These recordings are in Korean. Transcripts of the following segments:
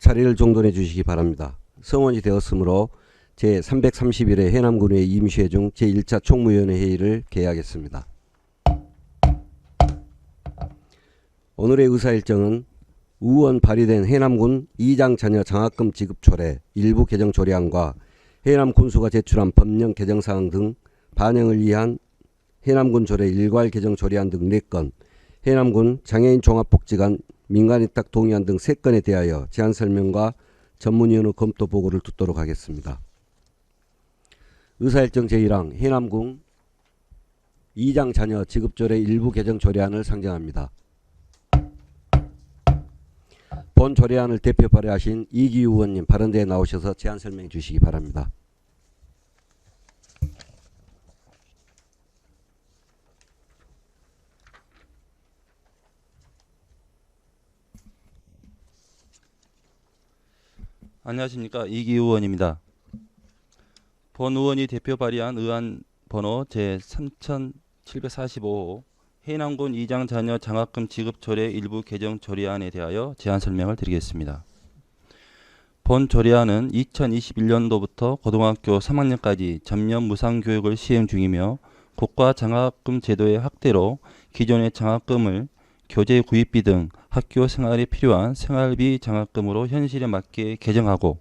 자리를 정돈해 주시기 바랍니다. 성원이 되었으므로 제331회 해남군의 임시회중 제1차 총무위원회 회의를 개하겠습니다. 오늘의 의사일정은 우원 발의된 해남군 이장 자녀 장학금 지급 조례 일부 개정 조례안과 해남 군수가 제출한 법령 개정사항 등 반영을 위한 해남군 조례 일괄 개정 조례안 등 4건, 해남군 장애인 종합복지관 민간위탁 동의안 등 3건에 대하여 제안 설명과 전문위원회 검토 보고를 듣도록 하겠습니다. 의사일정 제1항 해남군 이장 자녀 지급조례 일부 개정 조례안을 상정합니다. 본 조례안을 대표 발의하신 이기우 의원님 발언대에 나오셔서 제안 설명해 주시기 바랍니다. 안녕하십니까, 이기우 의원입니다. 본 의원이 대표 발의한 의안 번호 제3745호 해남군 이장 자녀 장학금 지급 조례 일부 개정 조례안에 대하여 제안 설명을 드리겠습니다. 본 조례안은 2021년도부터 고등학교 3학년까지 전면 무상교육을 시행 중이며 국가 장학금 제도의 확대로 기존의 장학금을 교재 구입비 등 학교 생활에 필요한 생활비 장학금으로 현실에 맞게 개정하고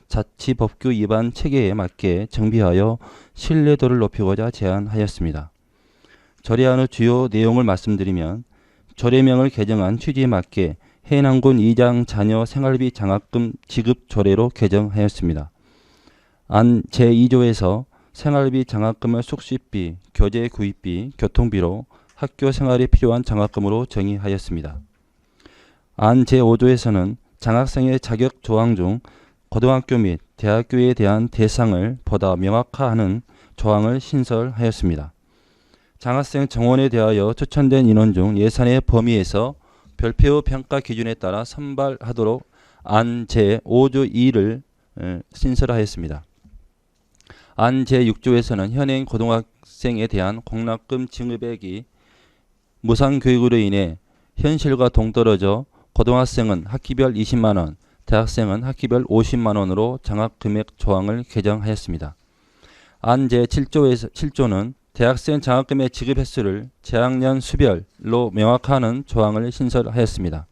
자치법규 위반 체계에 맞게 정비하여 신뢰도를 높이고자 제안하였습니다. 조례안의 주요 내용을 말씀드리면 조례명을 개정한 취지에 맞게 해남군 이장 자녀 생활비 장학금 지급 조례로 개정하였습니다. 안 제2조에서 생활비 장학금을 숙식비, 교재 구입비, 교통비로 학교 생활에 필요한 장학금으로 정의하였습니다. 안 제5조에서는 장학생의 자격 조항 중 고등학교 및 대학교에 대한 대상을 보다 명확화하는 조항을 신설하였습니다. 장학생 정원에 대하여 추천된 인원 중 예산의 범위에서 별표 평가 기준에 따라 선발하도록 안 제5조 2를 신설하였습니다. 안 제6조에서는 현행 고등학생에 대한 공납금 증액이 무상교육으로 인해 현실과 동떨어져 고등학생은 학기별 20만원, 대학생은 학기별 50만원으로 장학금액 조항을 개정하였습니다. 안 제7조는 대학생 장학금의 지급 횟수를 재학년 수별로 명확화하는 조항을 신설하였습니다.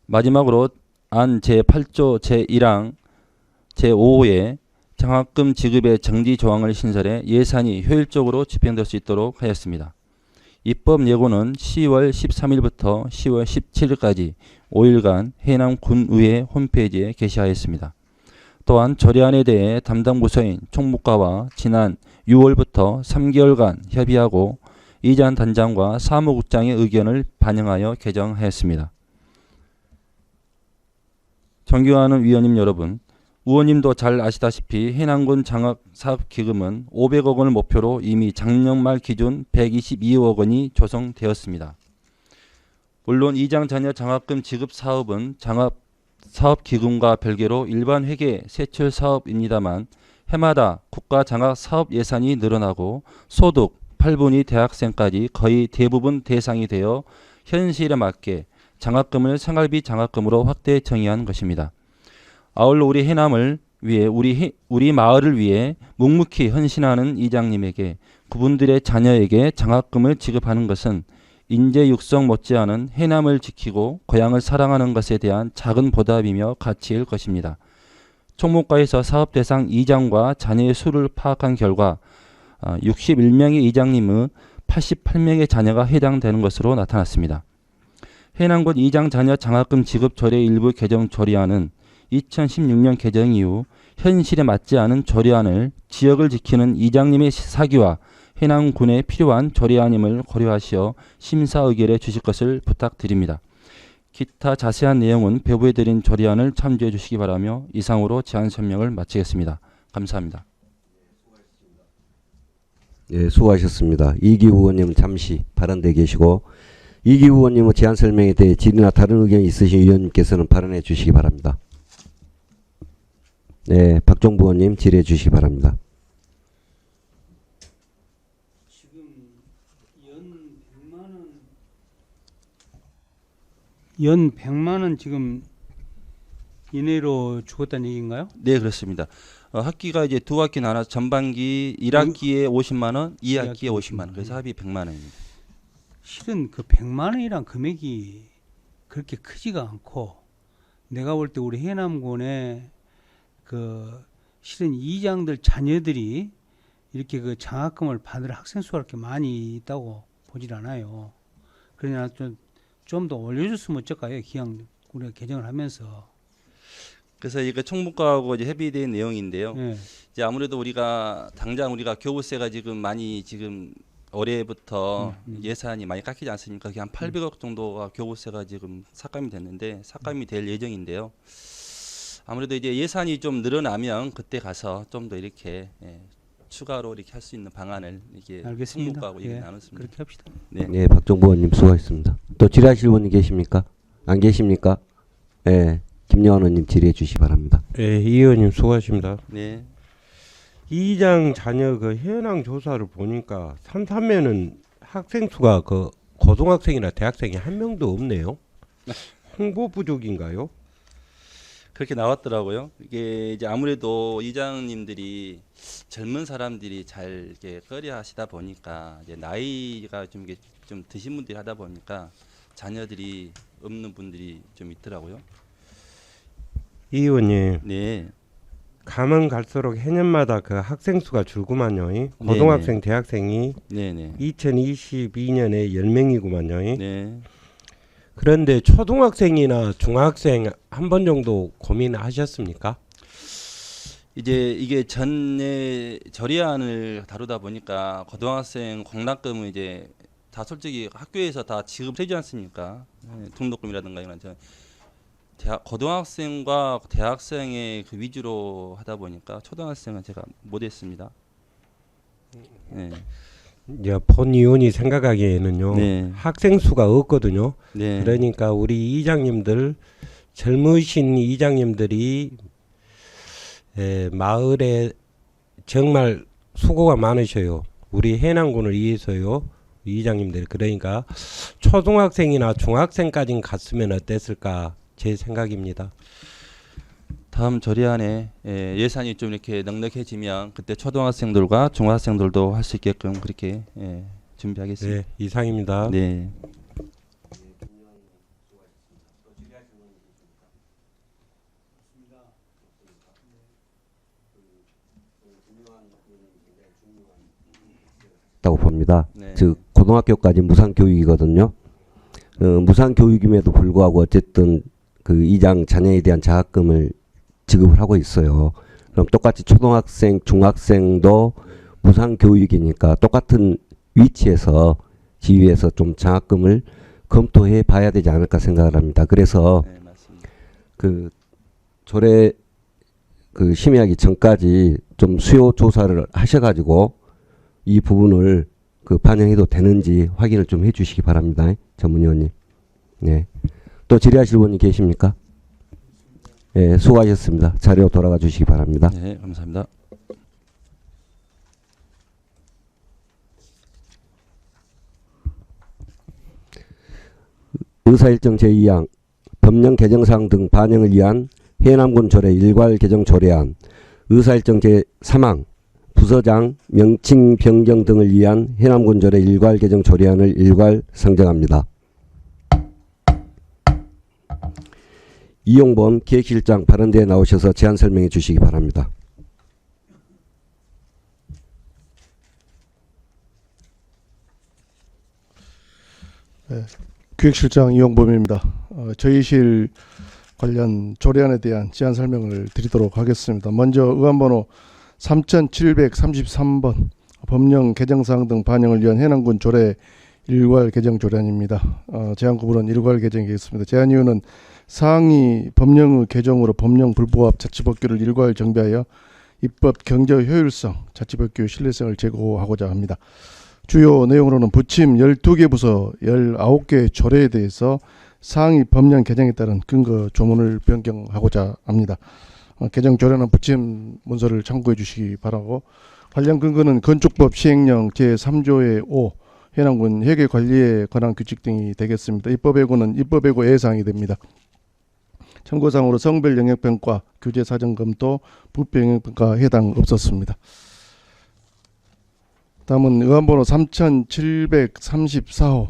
마지막으로 안 제8조 제1항 제5호에 장학금 지급의 정지 조항을 신설해 예산이 효율적으로 집행될 수 있도록 하였습니다. 입법 예고는 10월 13일부터 10월 17일까지 5일간 해남 군의회 홈페이지에 게시하였습니다. 또한 조례안에 대해 담당 부서인 총무과와 지난 6월부터 3개월간 협의하고 이장 단장과 사무국장의 의견을 반영하여 개정하였습니다. 존경하는 위원님 여러분, 의원님도 잘 아시다시피 해남군 장학사업기금은 500억 원을 목표로 이미 작년 말 기준 122억 원이 조성되었습니다. 물론 이장 자녀 장학금 지급 사업은 장학사업기금과 별개로 일반 회계 세출 사업입니다만 해마다 국가 장학사업 예산이 늘어나고 소득 8분위 대학생까지 거의 대부분 대상이 되어 현실에 맞게 장학금을 생활비 장학금으로 확대 정의한 것입니다. 아울러 우리 해남을 위해 우리 마을을 위해 묵묵히 헌신하는 이장님에게 그분들의 자녀에게 장학금을 지급하는 것은 인재 육성 못지않은 해남을 지키고 고향을 사랑하는 것에 대한 작은 보답이며 가치일 것입니다. 총무과에서 사업 대상 이장과 자녀의 수를 파악한 결과 61명의 이장님의 88명의 자녀가 해당되는 것으로 나타났습니다. 해남군 이장 자녀 장학금 지급 조례 일부 개정 조례안은 2016년 개정 이후 현실에 맞지 않은 조례안을 지역을 지키는 이장님의 사기와 해남군에 필요한 조례안임을 고려하시어 심사 의결해 주실 것을 부탁드립니다. 기타 자세한 내용은 배부해 드린 조례안을 참조해 주시기 바라며 이상으로 제안 설명을 마치겠습니다. 감사합니다. 네, 수고하셨습니다. 이기우 의원님은 잠시 발언대 계시고 이기우 의원님의 제안 설명에 대해 질의나 다른 의견이 있으신 위원님께서는 발언해 주시기 바랍니다. 네, 박종부 의원님 질의해 주시기 바랍니다. 지금 연 100만 원 지금 이내로 죽었다는 얘기인가요? 네, 그렇습니다. 학기가 이제 두 학기 나눠서 전반기 1학기에 50만 원, 2학기에 50만 원. 그래서 합이 100만 원입니다. 실은 그 100만 원이란 금액이 그렇게 크지가 않고 내가 볼 때 우리 해남군에 그 실은 이장들 자녀들이 이렇게 그 장학금을 받을 학생 수가 그렇게 많이 있다고 보질 않아요. 그러나 좀 더 올려줬으면 어쩔까요? 기왕 우리가 개정을 하면서. 그래서 이거 총무과하고 이제 협의된 내용인데요. 예. 이제 아무래도 당장 우리가 교부세가 지금 많이 지금 올해부터 예산이 많이 깎이지 않습니까? 그게 한 800억 정도가 교부세가 지금 삭감이 됐는데 삭감이 될 예정인데요. 아무래도 이제 예산이 좀 늘어나면 그때 가서 좀 더 이렇게 추가로 이렇게 할 수 있는 방안을 이게 알겠습니다. 총무과하고 얘기 예, 나눴습니다. 그렇게 합시다. 네. 네, 박정부 의원님 수고하셨습니다. 또 질의하실 분이 계십니까? 안 계십니까? 네, 김여원 의원님 질의해 주시기 바랍니다. 예, 이 의원님 수고하십니다. 네. 이장 자녀 그 현황 조사를 보니까 삼삼면은 학생 수가 그 고등학생이나 대학생이 한 명도 없네요. 홍보 부족인가요? 그렇게 나왔더라고요. 이게 이제 아무래도 이장님들이 젊은 사람들이 잘 이렇게 꺼려하시다 보니까 이제 나이가 좀 이게 좀 드신 분들이 하다 보니까 자녀들이 없는 분들이 좀 있더라고요. 이 의원님 네. 가면 갈수록 해년마다 그 학생 수가 줄구만요. 고등학생, 대학생이 네네. 2022년에 10명이구만요. 네. 그런데 초등학생이나 중학생 한 번 정도 고민하셨습니까? 이제 이게 전에 절의안을 다루다 보니까 고등학생 공납금은 이제 다 솔직히 학교에서 다 지급해주지 않습니까? 등록금이라든가 이런 고등학생과 대학생의 그 위주로 하다 보니까 초등학생은 제가 못했습니다. 네. 이제 본 의원이 생각하기에는요. 네. 학생 수가 없거든요. 네. 그러니까 우리 이장님들 젊으신 이장님들이 마을에 정말 수고가 많으셔요. 우리 해남군을 위해서요. 이장님들 그러니까 초등학생이나 중학생까지는 갔으면 어땠을까 제 생각입니다. 다음 절의안에 예산이 좀 이렇게 넉넉해지면 그때 초등학생들과 중학생들도 할 수 있게끔 그렇게 준비하겠습니다. 네, 이상입니다. 네. 다고 봅니다. 네. 즉 고등학교까지 무상 교육이거든요. 무상 교육임에도 불구하고 어쨌든 그 이장 자녀에 대한 장학금을 지급을 하고 있어요. 그럼 똑같이 초등학생, 중학생도 무상 교육이니까 똑같은 위치에서 지위에서 좀 장학금을 검토해 봐야 되지 않을까 생각을 합니다. 그래서 네, 맞습니다. 그 조례 그 심의하기 전까지 좀 수요 조사를 하셔가지고 이 부분을 그 반영해도 되는지 확인을 좀 해주시기 바랍니다. 전문위원님. 네. 또 질의하실 분이 계십니까? 네, 수고하셨습니다. 자료 돌아가 주시기 바랍니다. 네, 감사합니다. 의사일정 제2항 법령 개정사항 등 반영을 위한 해남군 조례 일괄 개정 조례안 의사일정 제3항 부서장 명칭 변경 등을 위한 해남군 조례 일괄 개정 조례안을 일괄 상정합니다. 이용범 기획실장 발언대에 나오셔서 제안 설명해 주시기 바랍니다. 네, 기획실장 이용범입니다. 저희 실 관련 조례안에 대한 제안 설명을 드리도록 하겠습니다. 먼저 의안번호 3733번 법령 개정사항 등 반영을 위한 해남군 조례 일괄 개정 조례안입니다. 제안 구분은 일괄 개정이겠습니다. 제안 이유는 사항이 법령의 개정으로 법령 불부합 자치법규를 일괄 정비하여 입법 경제 효율성, 자치법규 신뢰성을 제고하고자 합니다. 주요 내용으로는 부침 12개 부서 19개 조례에 대해서 상위 법령 개정에 따른 근거 조문을 변경하고자 합니다. 개정 조례는 부침 문서를 참고해 주시기 바라고 관련 근거는 건축법 시행령 제3조의 5 해남군 회계 관리에 관한 규칙 등이 되겠습니다. 입법예고는 입법예고 예사항이 됩니다. 청구사항으로 성별 영역평가, 규제 사전 검토, 부패 영역평가 해당 없었습니다. 다음은 의안번호 3734호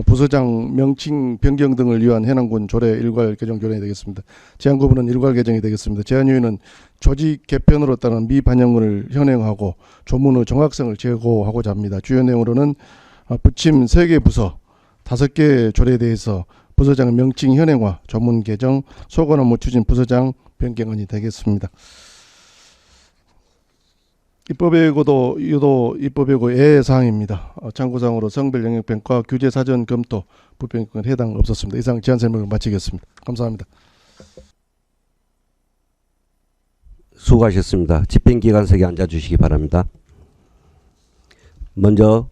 부서장 명칭 변경 등을 위한 해남군 조례 일괄 개정 조례가 되겠습니다. 제한 구분은 일괄 개정이 되겠습니다. 제한 이유는 조직 개편으로 따른 미반영을 현행하고 조문의 정확성을 제고하고자 합니다. 주요 내용으로는 부침 3개 부서 5개 조례에 대해서 부서장 명칭 현행화, 조문 개정, 소관 업무 추진 부서장 변경안이 되겠습니다. 입법예고도 유도 입법예고 예사항입니다. 참고사항으로 성별 영역평가, 규제 사전 검토, 부패 영역평가 해당 없었습니다. 이상 제안 설명을 마치겠습니다. 감사합니다. 수고하셨습니다. 집행기관석에 앉아주시기 바랍니다. 먼저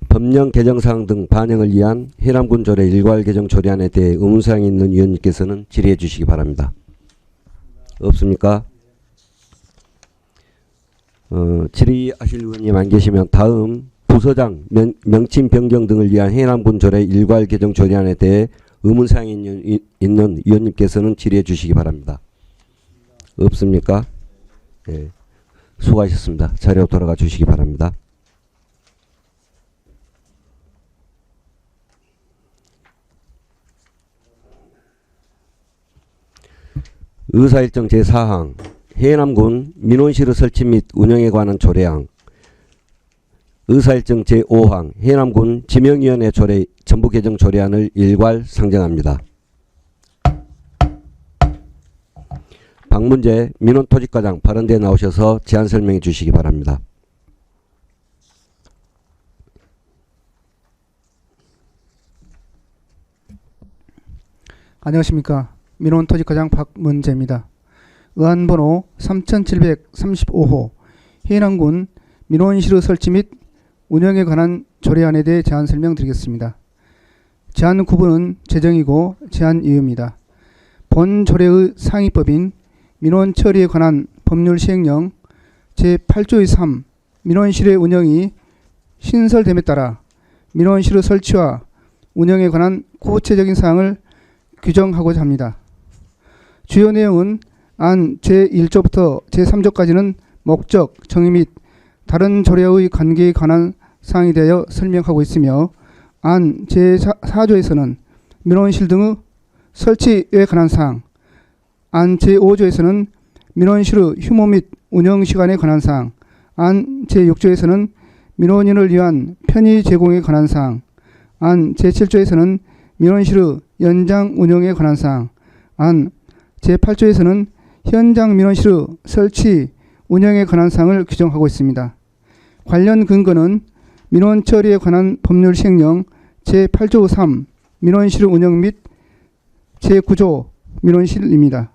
법령 개정사항 등 반영을 위한 해남군 조례 일괄 개정 조례안에 대해 의문사항이 있는 위원님께서는 질의해 주시기 바랍니다. 없습니까? 질의하실 의원님 안 계시면 다음 부서장 명칭 변경 등을 위한 해남군 조례 일괄 개정 조례안에 대해 의문사항이 있는 위원님께서는 질의해 주시기 바랍니다. 없습니까? 네. 수고하셨습니다. 자리로 돌아가 주시기 바랍니다. 의사일정 제4항 해남군 민원실의 설치 및 운영에 관한 조례안, 의사일정 제5항 해남군 지명위원회 조례 전부 개정 조례안을 일괄 상정합니다. 박문재 민원토지과장 발언대에 나오셔서 제안 설명해 주시기 바랍니다. 안녕하십니까. 민원토지과장 박문재입니다. 의안번호 3735호 해남군 민원실의 설치 및 운영에 관한 조례안에 대해 제안 설명드리겠습니다. 제안 구분은 재정이고 제안 이유입니다. 본 조례의 상위법인 민원 처리에 관한 법률 시행령 제8조의 3 민원실의 운영이 신설됨에 따라 민원실의 설치와 운영에 관한 구체적인 사항을 규정하고자 합니다. 주요 내용은 안 제1조부터 제3조까지는 목적, 정의 및 다른 조례의 관계에 관한 사항에 대하여 설명하고 있으며 안 제4조에서는 민원실 등의 설치에 관한 사항, 안 제5조에서는 민원실의 휴무 및 운영 시간에 관한 사항, 안 제6조에서는 민원인을 위한 편의 제공에 관한 사항, 안 제7조에서는 민원실의 연장 운영에 관한 사항, 안 제8조에서는 현장 민원실의 설치, 운영에 관한 사항을 규정하고 있습니다. 관련 근거는 민원 처리에 관한 법률 시행령 제8조 3 민원실의 운영 및 제9조 민원실입니다.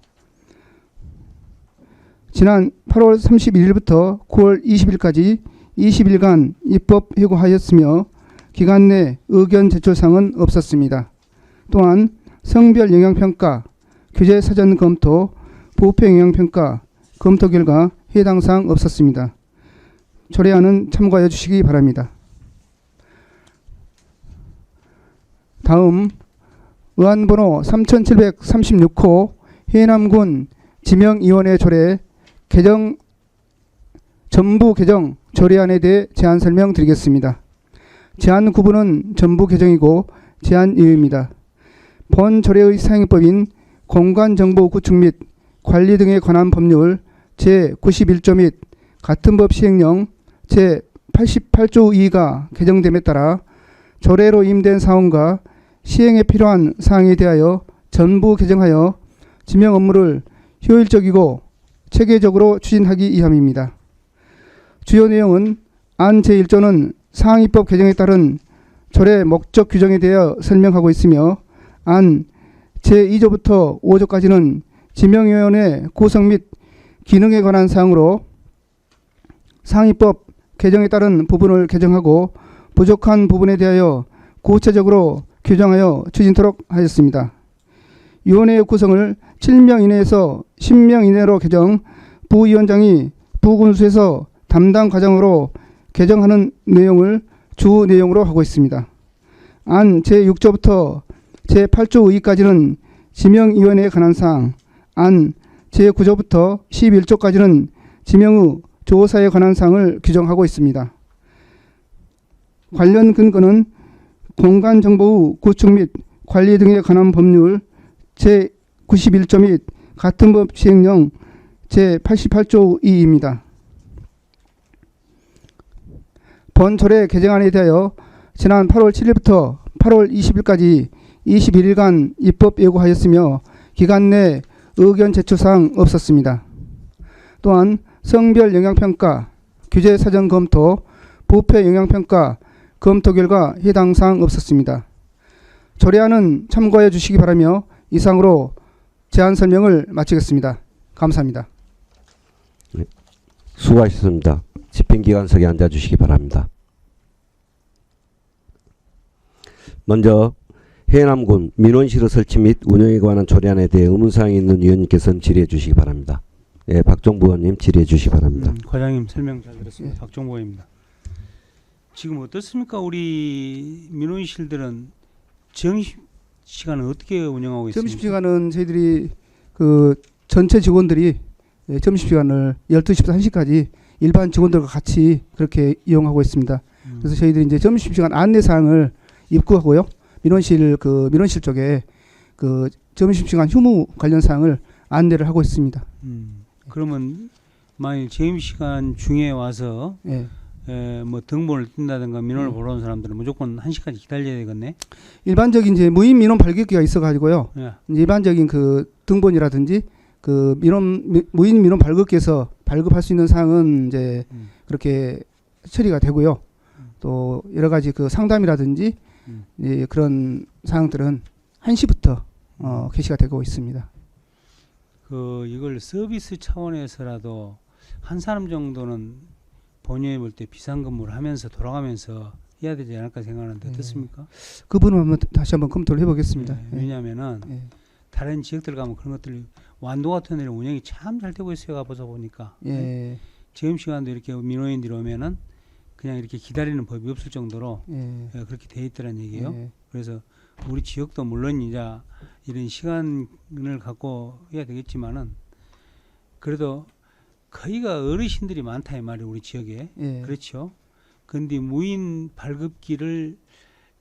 지난 8월 31일부터 9월 20일까지 20일간 입법 회고하였으며 기간 내 의견 제출사항은 없었습니다. 또한 성별 영향평가, 규제 사전 검토, 부패 영향평가 검토 결과 해당 사항 없었습니다. 조례안은 참고하여 주시기 바랍니다. 다음 의안번호 3736호 해남군 지명위원회 조례 개정 전부 개정 조례안에 대해 제안 설명드리겠습니다. 제안 구분은 전부 개정이고 제안 이유입니다. 본 조례의 사용법인 공간정보 구축 및 관리 등에 관한 법률 제91조 및 같은 법 시행령 제88조 2가 개정됨에 따라 조례로 임된 사원과 시행에 필요한 사항에 대하여 전부 개정하여 지명 업무를 효율적이고 체계적으로 추진하기 위함입니다. 주요 내용은 안 제1조는 상위법 개정에 따른 조례 목적 규정에 대하여 설명하고 있으며 안 제2조부터 5조까지는 지명위원회 구성 및 기능에 관한 사항으로 상위법 개정에 따른 부분을 개정하고 부족한 부분에 대하여 구체적으로 규정하여 추진토록 하였습니다. 위원회의 구성을 7명 이내에서 10명 이내로 개정, 부위원장이 부군수에서 담당 과장으로 개정하는 내용을 주 내용으로 하고 있습니다. 안 제6조부터 제8조 의의까지는 지명위원회에 관한 사항 안 제9조부터 11조까지는 지명의 조사에 관한 사항을 규정하고 있습니다. 관련 근거는 공간정보의 구축 및 관리 등에 관한 법률 제91조 및 같은 법 시행령 제88조 2입니다. 본 조례 개정안에 대하여 지난 8월 7일부터 8월 20일까지 21일간 입법 예고하였으며 기간 내 의견 제출사항 없었습니다. 또한 성별 영향평가, 규제 사전 검토, 부패 영향평가 검토 결과 해당 사항 없었습니다. 조례안은 참고해 주시기 바라며 이상으로 제안 설명을 마치겠습니다. 감사합니다. 수고하셨습니다. 집행기관석에 앉아주시기 바랍니다. 먼저 해남군 민원실의 설치 및 운영에 관한 조례안에 대해 의문사항이 있는 위원님께서는 질의해 주시기 바랍니다. 예, 박종부 의원님 질의해 주시기 바랍니다. 과장님 설명 잘 들었습니다. 박종보 의원입니다. 지금 어떻습니까? 우리 민원실들은 점심 시간은 어떻게 운영하고 있습니까? 점심시간은 저희들이 그 전체 직원들이 점심시간을 12시부터 1시까지 일반 직원들과 같이 그렇게 이용하고 있습니다. 그래서 저희들이 이제 점심시간 안내사항을 입구하고요. 민원실 쪽에 그 점심시간 휴무 관련 사항을 안내를 하고 있습니다. 그러면 만일 점심시간 중에 와서 예. 뭐 등본을 뜬다든가 민원을 보러 온 사람들은 무조건 1시까지 기다려야 되겠네. 일반적인 이제 무인 민원 발급기가 있어가지고요. 예. 이제 일반적인 그 등본이라든지 그 무인 민원 발급기에서 발급할 수 있는 사항은 이제 그렇게 처리가 되고요. 또 여러 가지 그 상담이라든지 예, 그런 사항들은 1시부터 개시가 되고 있습니다. 그 이걸 서비스 차원에서라도 한 사람 정도는 본인이 볼 때 비상근무를 하면서 돌아가면서 해야 되지 않을까 생각하는데 어떻습니까? 그 부분은 한번 다시 한번 검토를 해보겠습니다. 예, 왜냐하면은 예. 다른 지역들 가면 그런 것들이 완도 같은 데는 운영이 참 잘 되고 있어요. 가보자 보니까. 예. 점심시간도 이렇게 민원인들이 오면은 그냥 이렇게 기다리는 법이 없을 정도로 예. 그렇게 돼 있더란 얘기예요. 예. 그래서 우리 지역도 물론 이제 이런 시간을 갖고 해야 되겠지만은 그래도 거의가 어르신들이 많다 이 말이에요. 우리 지역에. 예. 그렇죠. 근데 무인 발급기를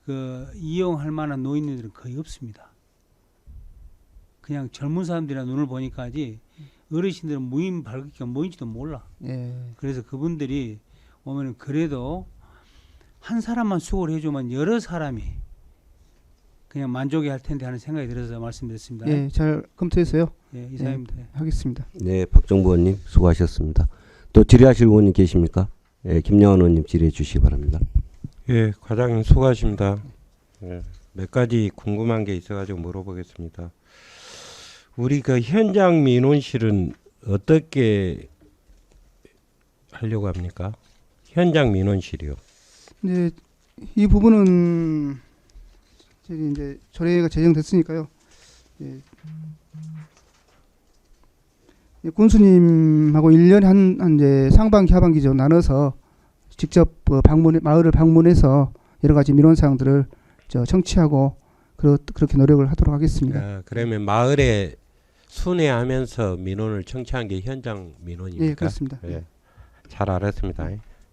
그 이용할 만한 노인들은 거의 없습니다. 그냥 젊은 사람들이나 눈을 보니까지 어르신들은 무인 발급기가 뭐인지도 몰라. 예. 그래서 그분들이 오면은 그래도 한 사람만 수고를 해주면 여러 사람이 그냥 만족해 할 텐데 하는 생각이 들어서 말씀드렸습니다. 예. 잘 검토해서요. 예, 이사입니다. 하겠습니다. 네, 박종부 의원님 수고하셨습니다. 또 질의하실 의원님 계십니까? 예, 김영환 의원님 질의해 주시기 바랍니다. 예, 과장님 수고하십니다. 예, 몇 가지 궁금한 게 있어가지고 물어보겠습니다. 우리 그 현장 민원실은 어떻게 하려고 합니까? 현장 민원실이요. 이제 이 부분은 저기 이제 조례가 제정됐으니까요. 예. 군수님하고 1년에 한 이제 상반기 하반기죠 나눠서 직접 마을을 방문해서 여러 가지 민원 사항들을 청취하고 그렇게 노력을 하도록 하겠습니다. 아, 그러면 마을에 순회하면서 민원을 청취한 게 현장 민원입니까? 예, 그렇습니다. 예, 잘 알았습니다.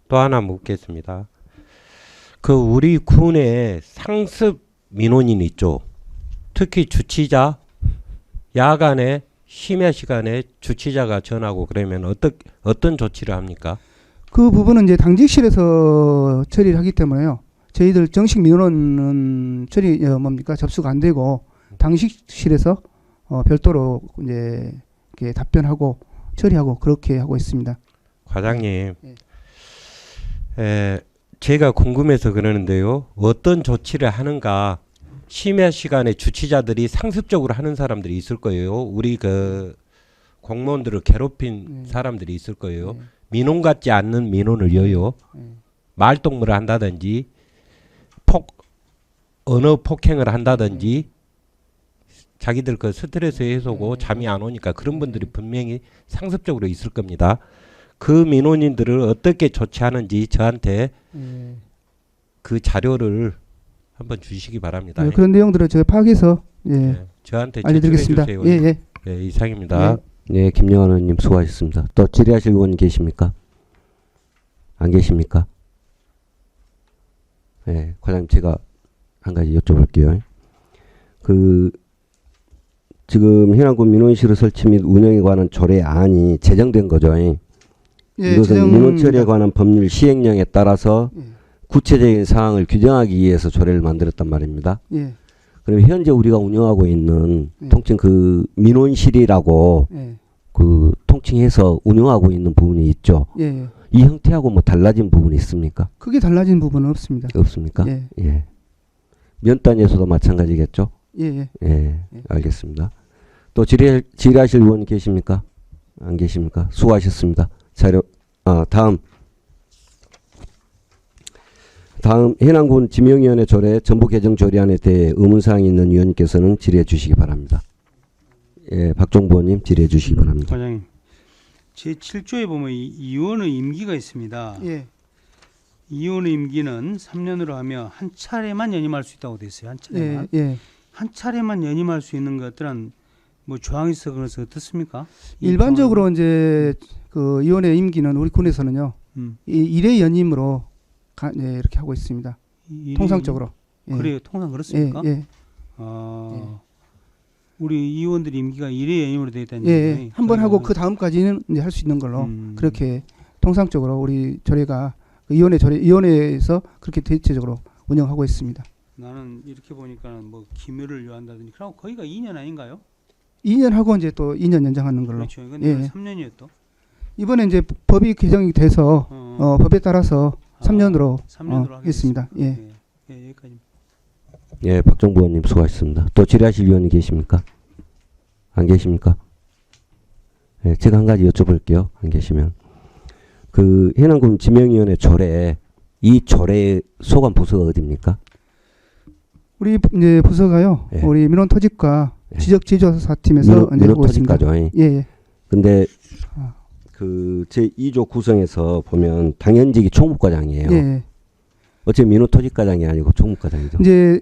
또 하나 묻겠습니다. 그 우리 군에 상습 민원인 있죠. 특히 주치자 야간에 심야 시간에 주치자가 전하고 그러면 어떤 조치를 합니까? 그 부분은 이제 당직실에서 처리를 하기 때문에요. 저희들 정식 민원은 접수가 안 되고 당직실에서 별도로 이제 이렇게 답변하고 처리하고 그렇게 하고 있습니다. 과장님, 제가 궁금해서 그러는데요. 어떤 조치를 하는가? 심야 시간에 주치자들이 상습적으로 하는 사람들이 있을 거예요. 우리 그 공무원들을 괴롭힌 사람들이 있을 거예요. 민원 같지 않는 민원을 여요. 말동무를 한다든지 언어 폭행을 한다든지 자기들 그 스트레스 해소고 잠이 안 오니까 그런 분들이 분명히 상습적으로 있을 겁니다. 그 민원인들을 어떻게 조치하는지 저한테 그 자료를 한번 주시기 바랍니다. 그런 내용들을 제가 파악해서 저한테 알려드리겠습니다. 제출해 주세요. 예, 예. 네, 이상입니다. 네, 김영환 의원님 수고하셨습니다. 또 질의하실 의원 계십니까? 안 계십니까? 네, 과장님 제가 한 가지 여쭤볼게요. 지금 해남군 민원실의 설치 및 운영에 관한 조례안이 제정된 거죠. 예, 이것은 제정입니다. 민원 처리에 관한 법률 시행령에 따라서 예. 구체적인 사항을 규정하기 위해서 조례를 만들었단 말입니다. 예, 그럼 현재 우리가 운영하고 있는 예. 통칭 민원실이라고 예, 통칭해서 운영하고 있는 부분이 있죠. 예, 예. 이 형태하고 뭐 달라진 부분이 있습니까? 크게 달라진 부분은 없습니다. 없습니까? 예, 예. 면 단위에서도 마찬가지겠죠? 예, 예. 예, 예. 알겠습니다. 또 질의하실 의원 계십니까? 안 계십니까? 수고하셨습니다. 다음 해남군 지명위원회 조례 전부 개정 조례안에 대해 의문사항이 있는 위원님께서는 질의해 주시기 바랍니다. 예, 박종부 의원님 질의해 주시기 바랍니다. 과장님, 제 7조에 보면 이 의원의 임기가 있습니다. 예, 이 의원의 임기는 3년으로 하며 한 차례만 연임할 수 있다고 돼 있어요. 한 차례만. 예, 예. 한 차례만 연임할 수 있는 것들은 뭐 조항이 있어 그래서 어떻습니까? 이 일반적으로 이제 그 의원의 임기는 우리 군에서는요. 조항은, 이 1회 연임으로 예, 이렇게 하고 있습니다. 통상적으로. 예. 그래요. 통상 예, 그렇습니까? 예, 우리 의원들 임기가 1회 연임으로 되어 있다는 예, 얘기예요. 예. 한번 하고 그 다음까지는 이제 할 수 있는 걸로 그렇게 통상적으로 우리 조례가 그 위원회에서 그렇게 대체적으로 운영하고 있습니다. 나는 이렇게 보니까 뭐 기묘를 요한다든지 그럼 거기가 2년 아닌가요? 2년 하고 이제 또 2년 연장하는 걸로. 그렇죠. 이건 예. 3년이었또. 이번에 이제 법이 개정이 돼서 법에 따라서 3년으로 3년으로 했습니다. 예. 예, 여기까지. 예, 박종부 의원님 수고하셨습니다. 또 질의하실 의원이 계십니까? 안 계십니까? 예, 제가 한 가지 여쭤볼게요. 안 계시면. 해남군 지명위원회 조례, 이 조례의 소관 부서가 어디입니까? 우리 이제 부서가요. 예. 우리 민원터집과 예. 지적재조사팀에서 이제 하고 있습니다. 민원터지까지. 예, 예. 근데 아. 제 2조 구성에서 보면 당연직이 총무과장이에요. 예. 어째 민원토지과장이 아니고 총무과장이죠. 이제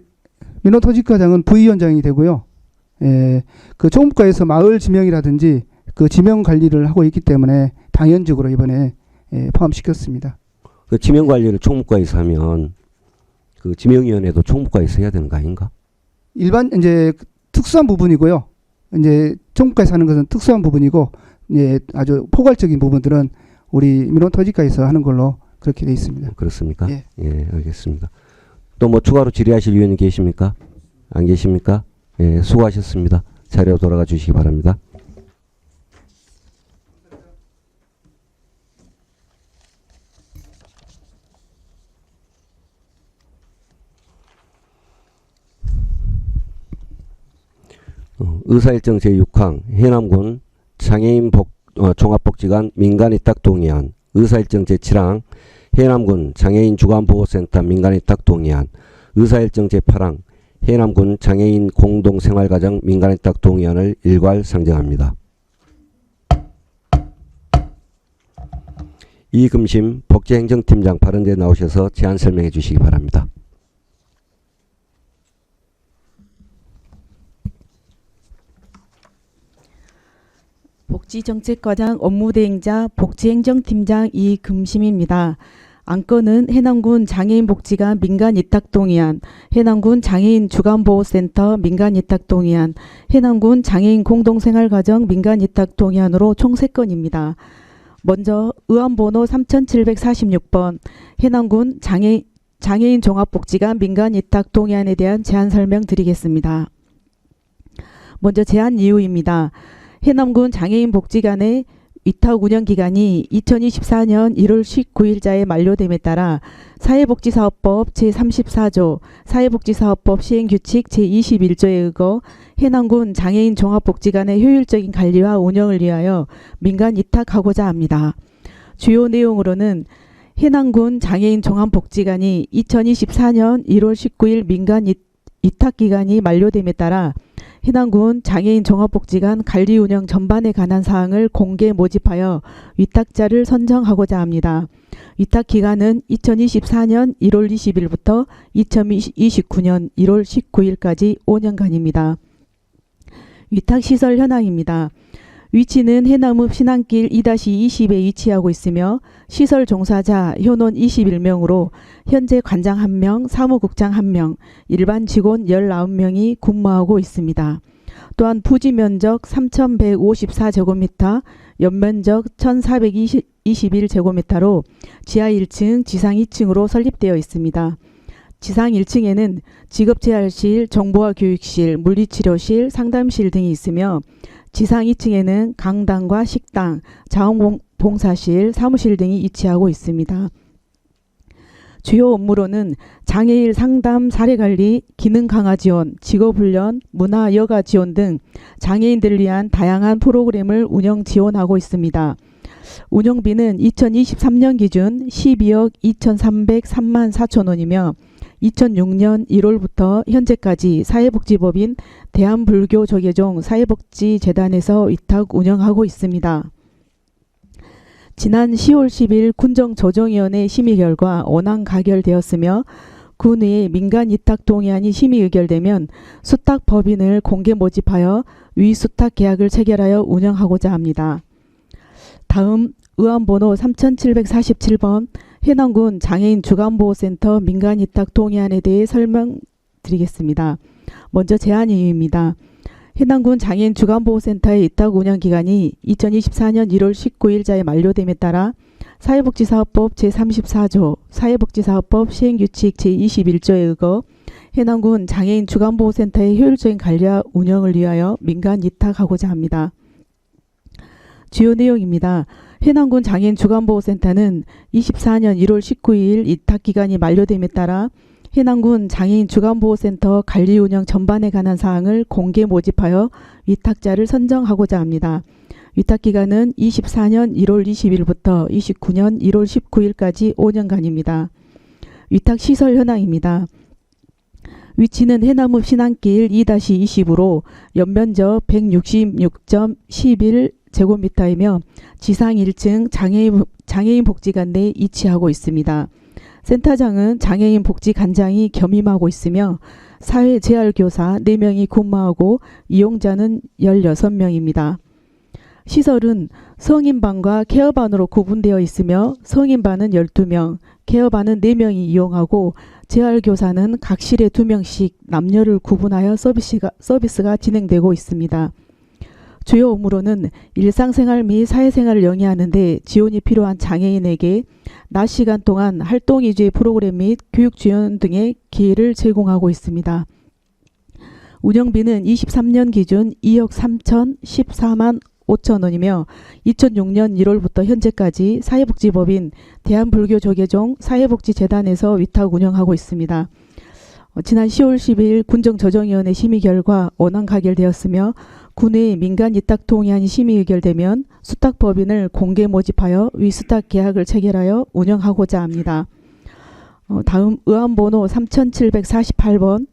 민원터집과장은 부위원장이 되고요. 예. 그 총무과에서 마을 지명이라든지 그 지명 관리를 하고 있기 때문에 당연직으로 이번에 포함시켰습니다. 그 지명 관리를 총무과에서 하면 그 지명위원회도 총무과에서 해야 되는 거 아닌가? 일반 이제 특수한 부분이고요. 이제 총무과에서 하는 것은 특수한 부분이고 예, 아주 포괄적인 부분들은 우리 민원터지과에서 하는 걸로 그렇게 돼 있습니다. 그렇습니까? 예. 예, 알겠습니다. 또 뭐 추가로 질의하실 위원이 계십니까? 안 계십니까? 예, 수고하셨습니다. 자리로 돌아가 주시기 바랍니다. 의사일정 제6항 해남군 장애인 종합복지관 민간위탁동의안, 의사일정 제7항 해남군 장애인 주간보호센터 민간위탁동의안, 의사일정 제8항 해남군 장애인 공동생활가정 민간위탁동의안을 일괄 상정합니다. 이금심 복지행정팀장 발언대에 나오셔서 제안 설명해 주시기 바랍니다. 복지정책과장 업무대행자 복지행정팀장 이금심입니다. 안건은 해남군 장애인복지관 민간위탁동의안, 해남군 장애인 주간보호센터 민간위탁동의안, 해남군 장애인 공동생활가정 민간위탁동의안으로 총 3건입니다. 먼저 의안번호 3746번 해남군 장애인 종합복지관 민간위탁동의안에 대한 제안 설명드리겠습니다. 먼저 제안 이유입니다. 해남군 장애인복지관의 위탁 운영 기간이 2024년 1월 19일자에 만료됨에 따라 사회복지사업법 제34조, 사회복지사업법 시행규칙 제21조에 의거 해남군 장애인 종합복지관의 효율적인 관리와 운영을 위하여 민간 위탁하고자 합니다. 주요 내용으로는 해남군 장애인 종합복지관이 2024년 1월 19일 민간 위탁 기간이 만료됨에 따라 해남군 장애인 종합복지관 관리 운영 전반에 관한 사항을 공개 모집하여 위탁자를 선정하고자 합니다. 위탁 기간은 2024년 1월 20일부터 2029년 1월 19일까지 5년간입니다. 위탁시설 현황입니다. 위치는 해남읍 신안길 2-20에 위치하고 있으며 시설 종사자 현원 21명으로 현재 관장 1명, 사무국장 1명, 일반 직원 19명이 근무하고 있습니다. 또한 부지 면적 3,154제곱미터, 연면적 1,421제곱미터로 지하 1층, 지상 2층으로 설립되어 있습니다. 지상 1층에는 직업재활실, 정보화 교육실, 물리치료실, 상담실 등이 있으며 지상 2층에는 강당과 식당, 자원봉사실, 사무실 등이 위치하고 있습니다. 주요 업무로는 장애인 상담, 사례관리, 기능 강화 지원, 직업훈련, 문화 여가 지원 등 장애인들을 위한 다양한 프로그램을 운영 지원하고 있습니다. 운영비는 2023년 기준 12억 2,303만 4천 원이며 2006년 1월부터 현재까지 사회복지법인 대한불교조계종 사회복지재단에서 위탁 운영하고 있습니다. 지난 10월 10일 군정조정위원회 심의 결과 원안 가결되었으며 군의 민간 위탁 동의안이 심의 의결되면 수탁 법인을 공개 모집하여 위수탁 계약을 체결하여 운영하고자 합니다. 다음 의안번호 3747번 해남군 장애인 주간보호센터 민간 위탁 동의안에 대해 설명드리겠습니다. 먼저 제안 이유입니다. 해남군 장애인 주간보호센터의 위탁 운영 기간이 2024년 1월 19일자에 만료됨에 따라 사회복지사업법 제34조, 사회복지사업법 시행규칙 제21조에 의거 해남군 장애인 주간보호센터의 효율적인 관리와 운영을 위하여 민간 위탁하고자 합니다. 주요 내용입니다. 해남군 장애인 주간보호센터는 24년 1월 19일 위탁기간이 만료됨에 따라 해남군 장애인 주간보호센터 관리 운영 전반에 관한 사항을 공개 모집하여 위탁자를 선정하고자 합니다. 위탁기간은 24년 1월 20일부터 29년 1월 19일까지 5년간입니다. 위탁시설 현황입니다. 위치는 해남읍 신안길 2-20으로 연면적 166.11제곱미터이며 지상 1층 장애인 복지관 내에 위치하고 있습니다. 센터장은 장애인 복지관장이 겸임하고 있으며 사회재활교사 4명이 근무하고 이용자는 16명입니다. 시설은 성인반과 케어반으로 구분되어 있으며 성인반은 12명, 케어반은 4명이 이용하고 재활교사는 각 실에 2명씩 남녀를 구분하여 서비스가 진행되고 있습니다. 주요 업무로는 일상생활 및 사회생활을 영위하는 데 지원이 필요한 장애인에게 낮 시간 동안 활동 위주의 프로그램 및 교육 지원 등의 기회를 제공하고 있습니다. 운영비는 23년 기준 2억 3,014만 5천 원이며 2006년 1월부터 현재까지 사회복지법인 대한불교조계종 사회복지재단에서 위탁 운영하고 있습니다. 지난 10월 10일 군정조정위원회 심의 결과 원안 가결되었으며 군의 민간 위탁 동의안이 심의 의결되면 수탁법인을 공개 모집하여 위수탁 계약을 체결하여 운영하고자 합니다. 다음 의안번호 3748번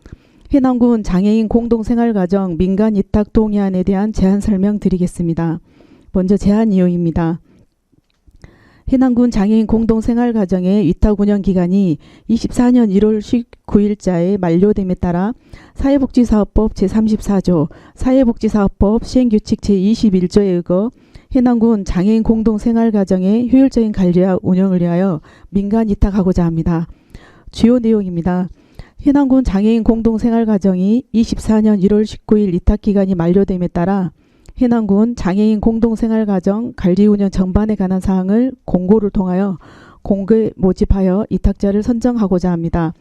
해남군 장애인 공동생활가정 민간 위탁 동의안에 대한 제안 설명 드리겠습니다. 먼저 제안 이유입니다. 해남군 장애인 공동생활가정의 위탁 운영 기간이 24년 1월 19일자에 만료됨에 따라 사회복지사업법 제34조, 사회복지사업법 시행규칙 제21조에 의거 해남군 장애인 공동생활가정의 효율적인 관리와 운영을 위하여 민간 위탁하고자 합니다. 주요 내용입니다. 해남군 장애인 공동생활가정이 24년 1월 19일 위탁기간이 만료됨에 따라 해남군 장애인 공동생활가정 관리 운영 전반에 관한 사항을 공고를 통하여 공개 모집하여 위탁자를 선정하고자 합니다.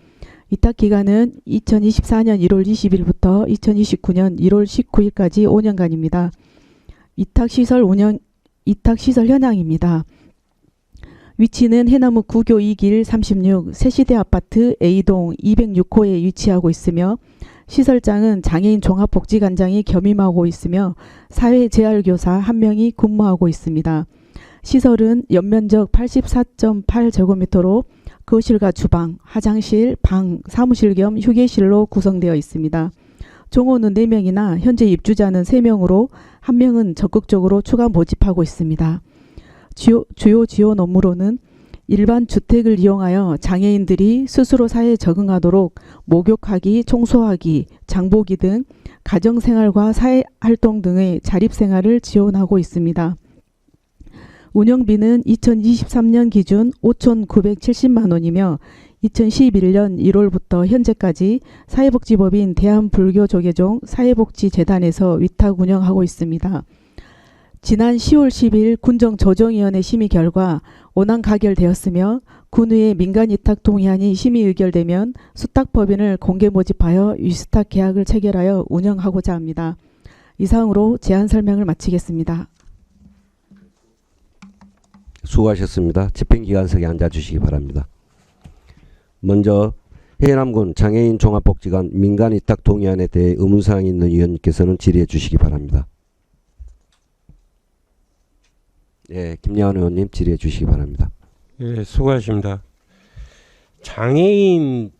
위탁기간은 2024년 1월 20일부터 2029년 1월 19일까지 5년간입니다. 위탁시설 현황입니다. 위치는 해남읍 구교 2길 36 새시대 아파트 A동 206호에 위치하고 있으며 시설장은 장애인 종합복지관장이 겸임하고 있으며 사회재활교사 1명이 근무하고 있습니다. 시설은 연면적 84.8제곱미터로 거실과 주방, 화장실, 방, 사무실 겸 휴게실로 구성되어 있습니다. 종호는 4명이나 현재 입주자는 3명으로 1명은 적극적으로 추가 모집하고 있습니다. 주요 지원 업무로는 일반 주택을 이용하여 장애인들이 스스로 사회에 적응하도록 목욕하기, 청소하기, 장보기 등 가정생활과 사회활동 등의 자립생활을 지원하고 있습니다. 운영비는 2023년 기준 5,970만 원이며 2011년 1월부터 현재까지 사회복지법인 대한불교조계종 사회복지재단에서 위탁 운영하고 있습니다. 지난 10월 10일 군정조정위원회 심의 결과 원안 가결되었으며 군의회 민간위탁 동의안이 심의 의결되면 수탁법인을 공개 모집하여 위수탁 계약을 체결하여 운영하고자 합니다. 이상으로 제안 설명을 마치겠습니다. 수고하셨습니다. 집행기관석에 앉아주시기 바랍니다. 먼저 해남군 장애인 종합복지관 민간위탁 동의안에 대해 의문사항이 있는 위원님께서는 질의해 주시기 바랍니다. 예, 김여한 의원님 질의해 주시기 바랍니다. 예, 수고하십니다. 장애인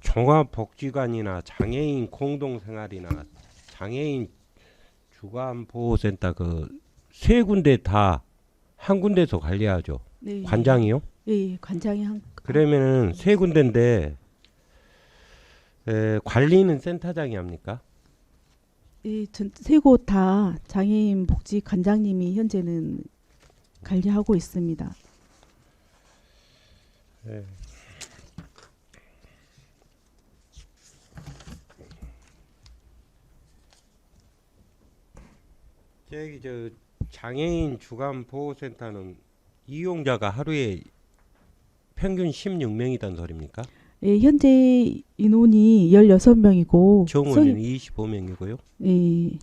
종합복지관이나 장애인 공동생활이나 장애인 주간보호센터 그 세 군데 다 한 군데서 관리하죠. 네. 관장이요? 예, 관장이 한. 그러면은 세 군데인데 관리는 센터장이 합니까? 예, 세 곳 다 장애인 복지 관장님이 현재는 관리하고 있습니다. 네. 저기 저 장애인 주간 보호센터는 이용자가 하루에 평균 16명이란 소리입니까? 예, 현재 인원이 16명이고 정원은 25명이고요. 예.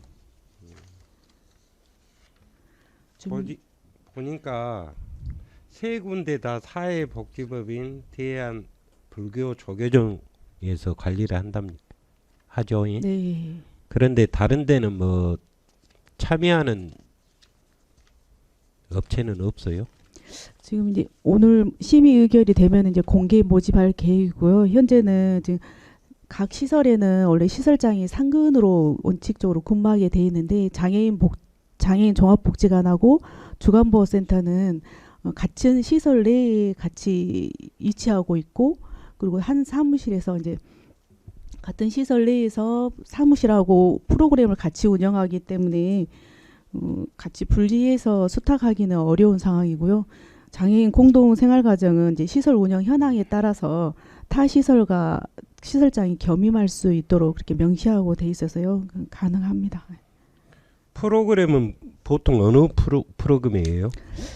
보니까 세 군데 다 사회복지법인 대한불교조계종에서 관리를 한답니다. 하죠. 네. 그런데 다른 데는 뭐 참여하는 업체는 없어요. 지금 이제 오늘 심의 의결이 되면 이제 공개 모집할 계획이고요. 현재는 지금 각 시설에는 원래 시설장이 상근으로 원칙적으로 근무하게 돼 있는데 장애인 종합복지관하고 주간보호센터는 같은 시설 내에 같이 위치하고 있고 그리고 한 사무실에서 이제 같은 시설 내에서 사무실하고 프로그램을 같이 운영하기 때문에 같이 분리해서 수탁하기는 어려운 상황이고요. 장애인 공동생활가정은 이제 시설 운영 현황에 따라서 타 시설과 시설장이 겸임할 수 있도록 그렇게 명시하고 돼 있어서요. 가능합니다. 프로그램은 보통 어느 프로그램이에요?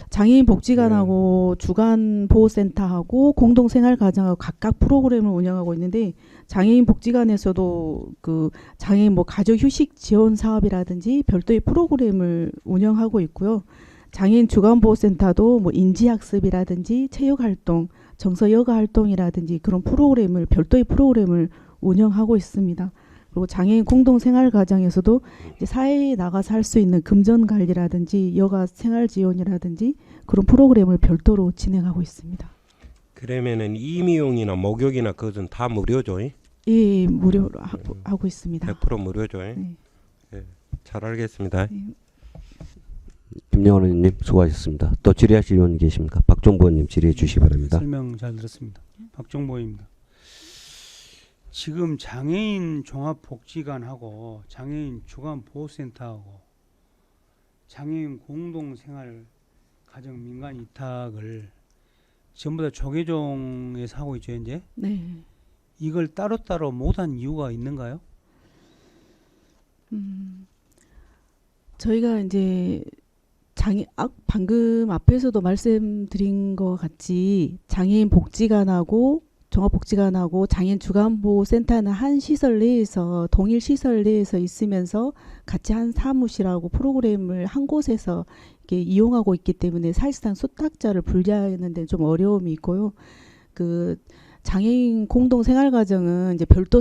장애인 복지관하고 주간보호센터하고 공동생활가정하고 각각 프로그램을 운영하고 있는데 장애인 복지관에서도 그 장애인 뭐 가족휴식 지원 사업이라든지 별도의 프로그램을 운영하고 있고요. 장애인 주간보호센터도 뭐 인지학습이라든지 체육활동, 정서여가 활동이라든지 그런 프로그램을 별도의 프로그램을 운영하고 있습니다. 그리고 장애인 공동생활가정에서도 이제 사회에 나가서 할 수 있는 금전관리라든지 여가 생활지원이라든지 그런 프로그램을 별도로 진행하고 있습니다. 그러면은 임용이나 목욕이나 그것은 다 무료죠? 예, 무료로 하고 있습니다. 100% 무료죠? 네. 예, 잘 알겠습니다. 네. 김영원 의원님 수고하셨습니다. 또 질의하실 의원 계십니까? 박종보 의원님 질의해 주시기 바랍니다. 설명 잘 들었습니다. 박종보입니다. 지금 장애인 종합복지관하고 장애인 주간보호센터하고 장애인 공동생활 가정 민간 위탁을 전부 다 조계종에서 하고 있죠, 이제. 네. 이걸 따로따로 못한 이유가 있는가요? 저희가 이제 방금 앞에서도 말씀드린 것 같이 장애인 복지관하고 종합복지관하고 장애인 주간보호센터는 한 시설 내에서 동일 시설 내에서 있으면서 같이 한 사무실하고 프로그램을 한 곳에서 이렇게 이용하고 있기 때문에 사실상 수탁자를 분리하는 데 좀 어려움이 있고요. 그 장애인 공동생활가정은 이제 별도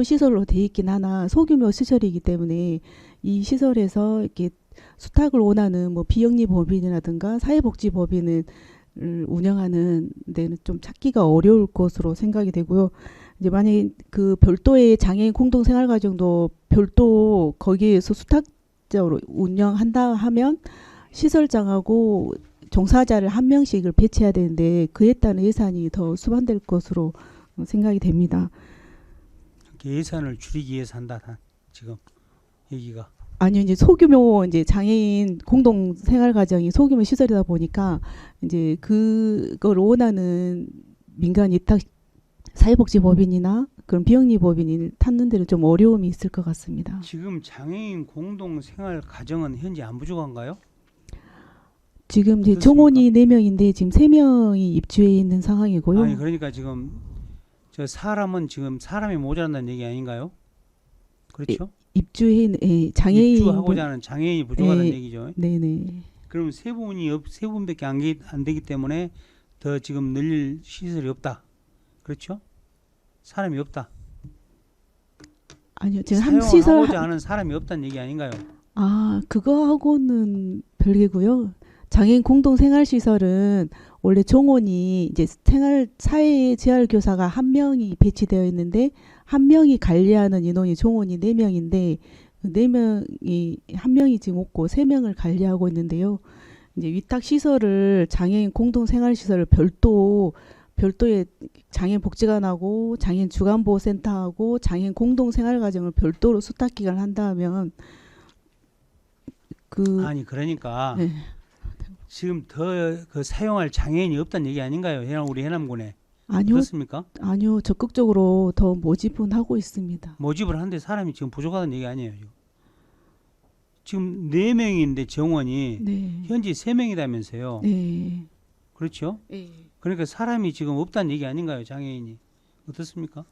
시설로 돼 있긴 하나 소규모 시설이기 때문에 이 시설에서 이렇게 수탁을 원하는 뭐 비영리법인이라든가 사회복지법인은 운영하는 데는 좀 찾기가 어려울 것으로 생각이 되고요. 이제 만약에 그 별도의 장애인 공동생활가정도 별도 거기에서 수탁자로 운영한다 하면 시설장하고 종사자를 한 명씩을 배치해야 되는데 그에 따른 예산이 더 수반될 것으로 생각이 됩니다. 예산을 줄이기 위해서 한다. 지금 얘기가. 아니요, 이제 소규모 이제 장애인 공동 생활 가정이 소규모 시설이다 보니까 이제 그걸 원하는 민간 위탁 사회복지법인이나 그런 비영리법인이 찾는 데는 좀 어려움이 있을 것 같습니다. 지금 장애인 공동 생활 가정은 현재 안 부족한가요? 지금 이제 그렇습니까? 정원이 4명인데 지금 3명이 입주해 있는 상황이고요. 아니 그러니까 지금 저 사람은 지금 사람이 모자란다는 얘기 아닌가요? 그렇죠? 입주해 있는 장애인 입주하고자 하는 장애인이 부족하다는 예. 얘기죠. 네네. 그럼 세 분밖에 안 되기 때문에 더 지금 늘릴 시설이 없다. 그렇죠? 사람이 없다. 아니요, 지금 한 시설 사용하고자 하는 사람이 없다는 얘기 아닌가요? 그거하고는 별개고요. 장애인 공동 생활 시설은 원래 정원이 이제 사회 재활 교사가 1명이 배치되어 있는데 1명이 관리하는 인원이 정원이 4명인데 그 4명이 1명이 지금 없고 3명을 관리하고 있는데요. 이제 위탁 시설을 장애인 공동 생활 시설을 별도의 장애인 복지관하고 장애인 주간보호센터하고 장애인 공동 생활 가정을 별도로 수탁 기간을 한다면 아니 그러니까 네. 지금 더 그 사용할 장애인이 없다는 얘기 아닌가요? 우리 해남군에. 아니요, 그렇습니까? 아니요, 적극적으로 더 모집은 하고 있습니다. 모집을 하는데 사람이 지금 부족하다는 얘기 아니에요. 지금 4명인데 정원이 네. 현재 3명이다면서요. 네. 그렇죠? 네. 그러니까 사람이 지금 없다는 얘기 아닌가요? 장애인이. 어떻습니까?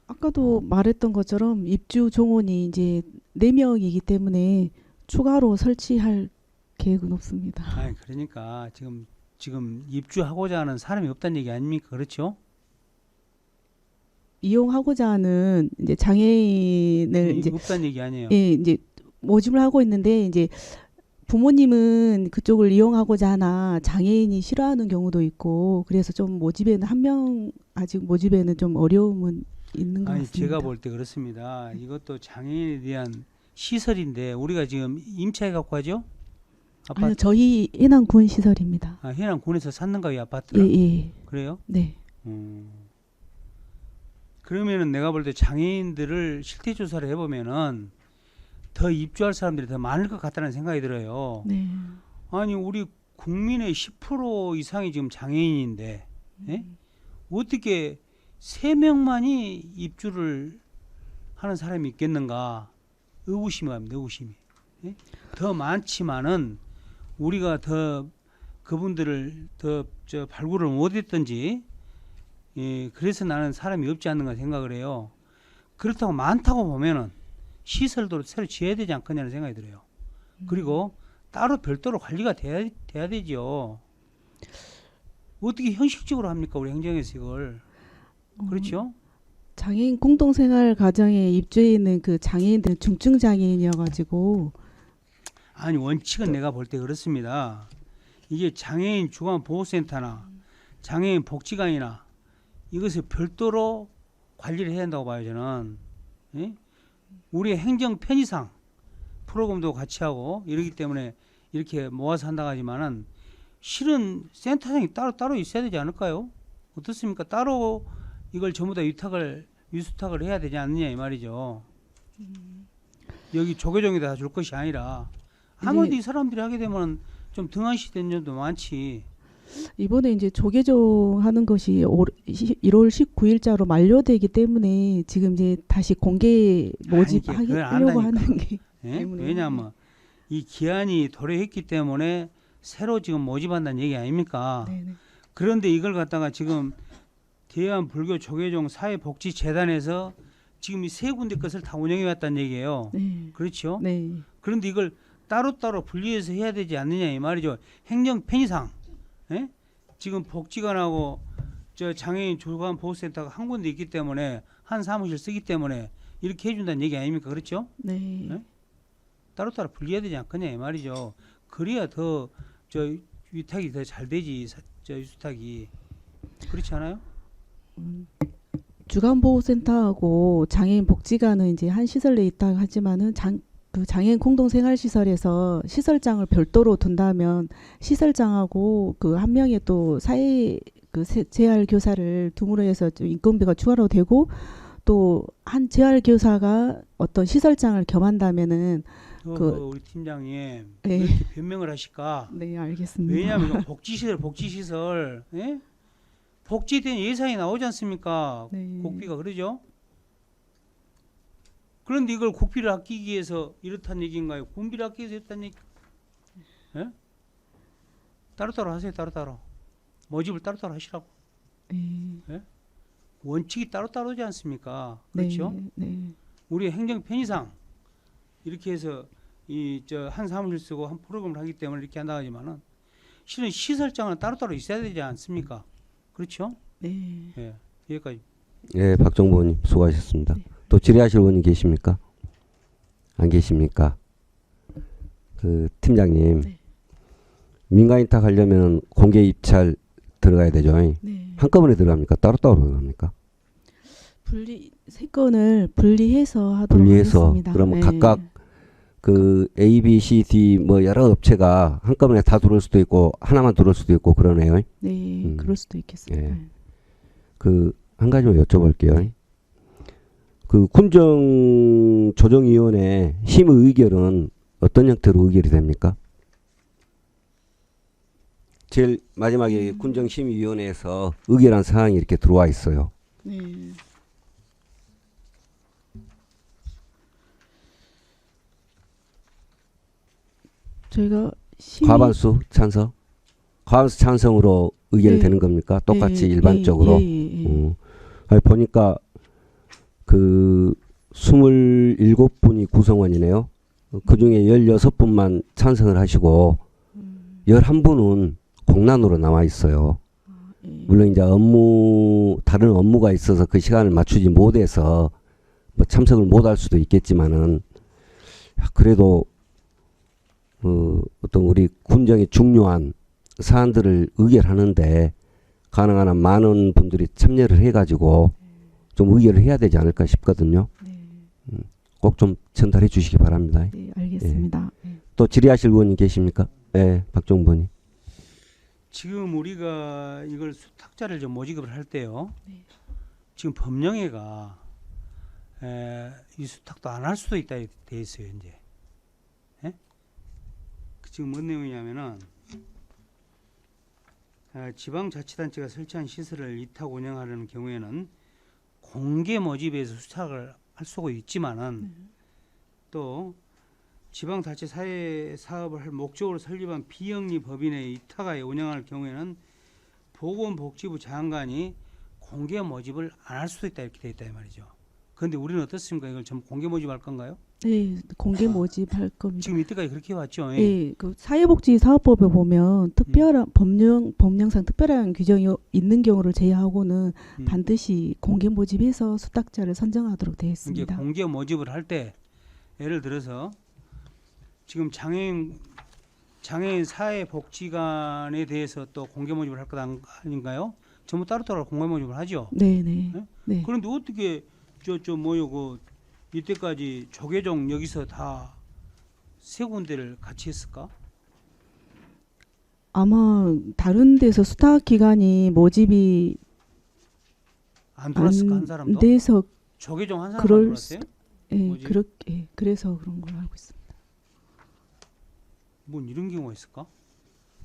아까도 말했던 것처럼 입주 정원이 이제 4명이기 때문에 추가로 설치할 계획은 없습니다. 아니 그러니까 지금 입주하고자 하는 사람이 없다는 얘기 아닙니까? 그렇죠? 이용하고자 하는 이제 장애인을 이제 없다는 얘기 아니에요. 이제 모집을 하고 있는데 이제 부모님은 그쪽을 이용하고자 하나 장애인이 싫어하는 경우도 있고 그래서 좀 모집에는 아직 모집에는 좀 어려움은 있는 것 아니 같습니다. 제가 볼 때 그렇습니다. 이것도 장애인에 대한 시설인데 우리가 지금 임차해 갖고 하죠? 아파트. 아니요, 저희 해남군 시설입니다. 해남군에서 샀는가 이 아파트를? 예. 그래요? 네. 그러면은 내가 볼 때 장애인들을 실태 조사를 해보면은 더 입주할 사람들이 더 많을 것 같다는 생각이 들어요. 네. 아니 우리 국민의 10% 이상이 지금 장애인인데 예? 어떻게 3명만이 입주를 하는 사람이 있겠는가 의구심이 갑니다. 의구심이. 예? 더 많지만은 우리가 더 그분들을 더 발굴을 못했든지 그래서 나는 사람이 없지 않는가 생각을 해요. 그렇다고 많다고 보면은 시설도 새로 지어야 되지 않겠냐는 생각이 들어요. 그리고 따로 별도로 관리가 돼야 되죠. 어떻게 형식적으로 합니까 우리 행정에서 이걸. 그렇죠? 장애인 공동생활 가정에 입주해 있는 그 장애인들은 중증 장애인이어가지고 아니 원칙은 내가 볼 때 그렇습니다. 이게 장애인 주간보호센터나 장애인 복지관이나 이것을 별도로 관리를 해야 한다고 봐요 저는. 예? 우리 행정 편의상 프로그램도 같이 하고 이러기 때문에 이렇게 모아서 한다고 하지만은 실은 센터장이 따로 있어야 되지 않을까요? 어떻습니까? 따로 이걸 전부 다 위수탁을 해야 되지 않느냐 이 말이죠. 여기 조계종에다 줄 것이 아니라 아무래도 이 사람들이 하게 되면 좀 등한시된 점도 많지. 이번에 이제 조계종 하는 것이 1월 19일자로 만료되기 때문에 지금 이제 다시 공개 모집하려고 하는 게 예? 때문에. 왜냐하면 이 기한이 도래했기 때문에 새로 지금 모집한다는 얘기 아닙니까? 네네. 그런데 이걸 갖다가 지금 대한불교 조계종 사회복지재단에서 지금 이 3군데 것을 다 운영해 왔다는 얘기예요. 네. 그렇죠? 네. 그런데 이걸 따로따로 분리해서 해야 되지 않느냐 이 말이죠. 행정 편의상. 예? 지금 복지관하고 저 장애인 주간보호센터가 한 군데 있기 때문에 한 사무실 쓰기 때문에 이렇게 해준다는 얘기 아닙니까? 그렇죠? 네. 네? 따로따로 분리해야 되지 않겠냐 이 말이죠. 그래야 더 저 위탁이 더 잘 되지 저 위수탁이. 그렇지 않아요? 주간보호센터하고 장애인 복지관은 이제 한 시설 내에 있다고 하지만은 그 장애인 공동생활시설에서 시설장을 별도로 둔다면 시설장하고 그 한 명의 또 사회 그 재활 교사를 둠으로 해서 좀 인건비가 추가로 되고 또 한 재활 교사가 어떤 시설장을 겸한다면은 우리 팀장님 예. 왜 이렇게 변명을 하실까? 네, 알겠습니다. 왜냐하면 복지시설, 예? 복지된 예산이 나오지 않습니까? 네. 국비가 그러죠? 그런데 이걸 국비를 아끼기 위해서 이렇다는 얘기인가요? 군비를 아끼기 위해서 이렇다는 얘기? 예? 따로따로 하세요, 따로따로. 모집을 따로따로 하시라고. 네. 원칙이 따로따로지 않습니까? 그렇죠? 네. 우리 행정 편의상 이렇게 해서 한 사무실 쓰고 한 프로그램을 하기 때문에 이렇게 한다 하지만은 실은 시설장은 따로따로 있어야 되지 않습니까? 그렇죠? 네. 예. 여기까지. 예, 박정부 의원님 수고하셨습니다. 네. 또 질의하실 의원님 계십니까? 안 계십니까? 그 팀장님, 네. 민간 인탁 하려면 공개 입찰 들어가야 되죠. 네. 한꺼번에 들어갑니까? 따로따로 들어갑니까? 세 건을 분리해서 하도록 분리해서 하겠습니다. 그러면 네. 각각 그 A, B, C, D 뭐 여러 업체가 한꺼번에 다 들어올 수도 있고 하나만 들어올 수도 있고 그러네요. 네, 그럴 수도 있겠습니다. 예. 네. 그 한 가지만 여쭤볼게요. 그 군정조정위원회 심의 의결은 어떤 형태로 의결이 됩니까? 제일 마지막에 군정심의위원회에서 의결한 사항이 이렇게 들어와 있어요. 네. 저희가 과반수 찬성? 과반수 찬성으로 의결되는 겁니까? 똑같이 일반적으로? 아니, 보니까 그 27분이 구성원이네요. 그 중에 16분만 찬성을 하시고 11분은 공란으로 남아 있어요. 물론 이제 다른 업무가 있어서 그 시간을 맞추지 못해서 뭐 참석을 못할 수도 있겠지만은 그래도 어떤 우리 군정의 중요한 사안들을 의결하는데 가능한 한 많은 분들이 참여를 해가지고 좀 의결을 해야 되지 않을까 싶거든요. 꼭 좀 전달해 주시기 바랍니다. 네, 알겠습니다. 네. 또 질의하실 의원님 계십니까? 네, 박정부 의원님. 지금 우리가 이걸 수탁자를 좀 모집을 할 때요. 지금 법령회가 이 수탁도 안 할 수도 있다 돼 있어요. 이제. 예? 지금 뭔 내용이냐면은 지방자치단체가 설치한 시설을 위탁 운영하려는 경우에는 공개 모집에서 수탁을 할 수가 있지만은 또 지방자치 사회 사업을 할 목적으로 설립한 비영리 법인의 위탁하에 운영할 경우에는 보건복지부 장관이 공개 모집을 안 할 수도 있다 이렇게 돼 있다 이 말이죠. 그런데 우리는 어떻습니까? 이걸 전부 공개 모집할 건가요? 네, 공개 모집할 겁니다. 지금 이때까지 그렇게 왔죠. 네, 그 사회복지사업법에 보면 특별한 법령상 특별한 규정이 있는 경우를 제외하고는 반드시 공개 모집해서 수탁자를 선정하도록 되어 이게 있습니다. 공개 모집을 할 때 예를 들어서 지금 장애인 사회복지관에 대해서 또 공개 모집을 할 것 아닌가요? 전부 따로따로 공개 모집을 하죠. 네. 네? 그런데 어떻게 이때까지 조계종 여기서 다 세 군데를 같이 했을까? 아마 다른 데서 수탁 기관이 모집이 안 들어왔을까 한 사람도? 돼서 조계종 한 사람만 그럴 들어왔어요? 뭐지? 그렇게 그래서 그런 걸 알고 있습니다. 뭐 이런 경우가 있을까?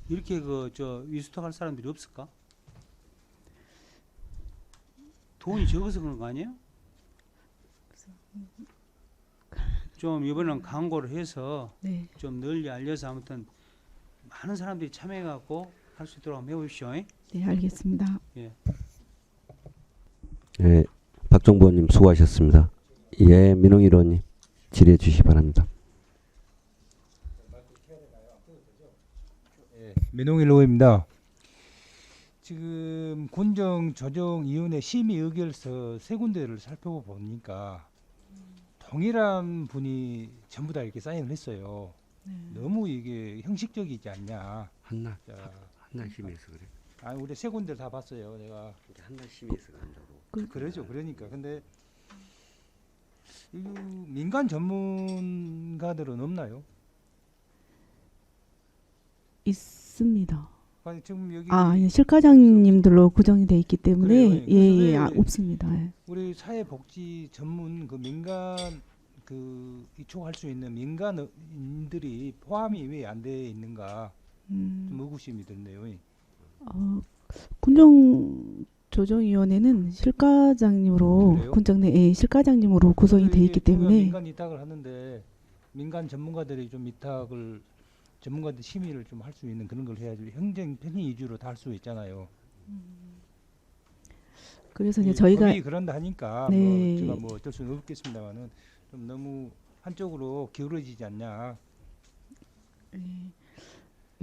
이렇게 위수탁할 사람들이 없을까? 돈이 적어서 그런 거 아니에요? 좀 이번에는 광고를 해서 네. 좀 널리 알려서 아무튼 많은 사람들이 참여해갖고 할 수 있도록 한번 해보십시오. 네, 알겠습니다. 예, 박정부 의원님 수고하셨습니다. 예, 민홍일 의원님 질의해 주시기 바랍니다. 민홍일 의원입니다. 지금 군정조정위원회 심의 의결서 세 군데를 살펴보니까 동일한 분이 전부 다 이렇게 사인을 했어요. 너무 이게 형식적이지 않냐. 한날 자, 심의해서 그래. 우리 세 군데를 다 봤어요. 내가 한날 심의해서 그런다고. 그러죠. 그러니까 근데 이 민간 전문가들은 없나요? 있습니다. 아니, 지금 여기 예, 실과장님들로 구성이 돼 있기 때문에 그래요? 예, 그래서 왜 없습니다. 예. 우리 사회복지 전문 그 민간 그 이촉할 수 있는 민간인들이 포함이 왜 안 돼 있는가 좀 의구심이 드네요. 군정조정위원회는 실과장님으로 그래요? 군정 내 실과장님으로 구성이 돼 있기 때문에 민간 위탁을 하는데 민간 전문가들이 좀 위탁을 전문가들 심의를 좀 할 수 있는 그런 걸 해야지 행정 위주로 다 할 수 있잖아요. 그래서 이제 이 저희가 법이 그런다 하니까 네. 뭐 제가 뭐 어쩔 수는 없겠습니다만은 좀 너무 한쪽으로 기울어지지 않냐.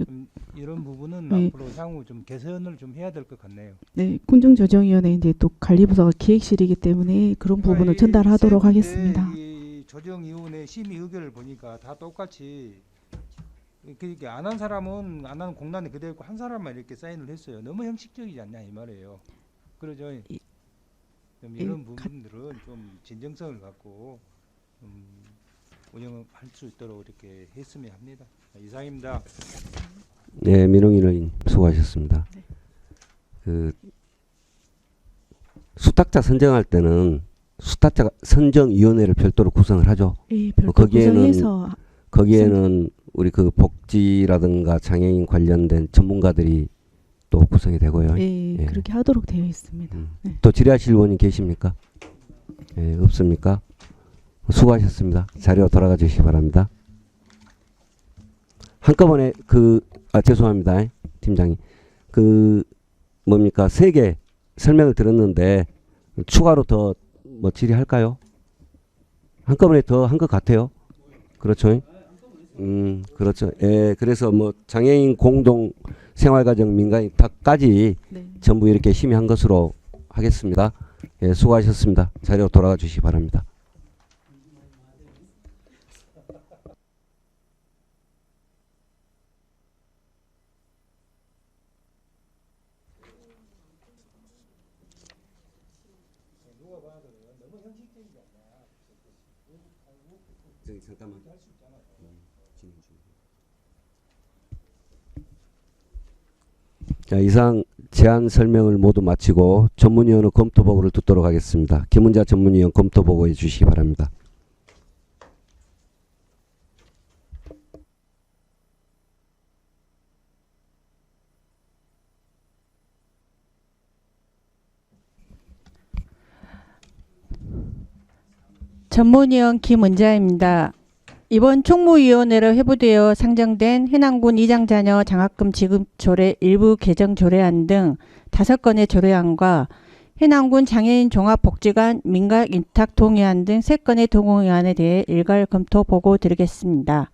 좀 이런 부분은 네. 앞으로 향후 좀 개선을 좀 해야 될 것 같네요. 네, 군정조정위원회 이제 또 관리부서가 기획실이기 때문에 그런 부분을 전달하도록 하겠습니다. 이 조정위원회 심의 의결을 보니까 다 똑같이 이렇게 안 한 사람은 안 하는 공단에 그대로 있고 한 사람만 이렇게 사인을 했어요. 너무 형식적이지 않냐 이 말이에요. 그러죠. 좀 이런 부분들은 좀 진정성을 갖고 운영할 수 있도록 이렇게 했으면 합니다. 이상입니다. 네, 민홍인 의원님 수고하셨습니다. 그 수탁자 선정할 때는 수탁자 선정위원회를 별도로 구성을 하죠. 예, 별도 거기에는 구성해서 거기에는 우리 그 복지라든가 장애인 관련된 전문가들이 또 구성이 되고요. 예, 예. 그렇게 하도록 되어 있습니다. 네. 또 질의하실 의원님 계십니까? 예, 없습니까? 수고하셨습니다. 자리로 돌아가 주시기 바랍니다. 한꺼번에 죄송합니다. 팀장님. 뭡니까? 3개 설명을 들었는데 추가로 더 뭐 질의할까요? 한꺼번에 더 한 것 같아요. 그렇죠? 그렇죠. 예, 그래서 뭐 장애인 공동 생활가정 민간 위탁까지 네. 전부 이렇게 심의한 것으로 하겠습니다. 예, 수고하셨습니다. 자리로 돌아가 주시기 바랍니다. 잠깐만. 자, 이상 제안 설명을 모두 마치고 전문위원회 검토 보고를 듣도록 하겠습니다. 김은자 전문위원 검토 보고해 주시기 바랍니다. 전문위원 김은자입니다. 이번 총무위원회로 회부되어 상정된 해남군 이장자녀 장학금 지급 조례 일부 개정 조례안 등 5건의 조례안과 해남군 장애인 종합복지관 민간 위탁 동의안 등 3건의 동의안에 대해 일괄 검토 보고 드리겠습니다.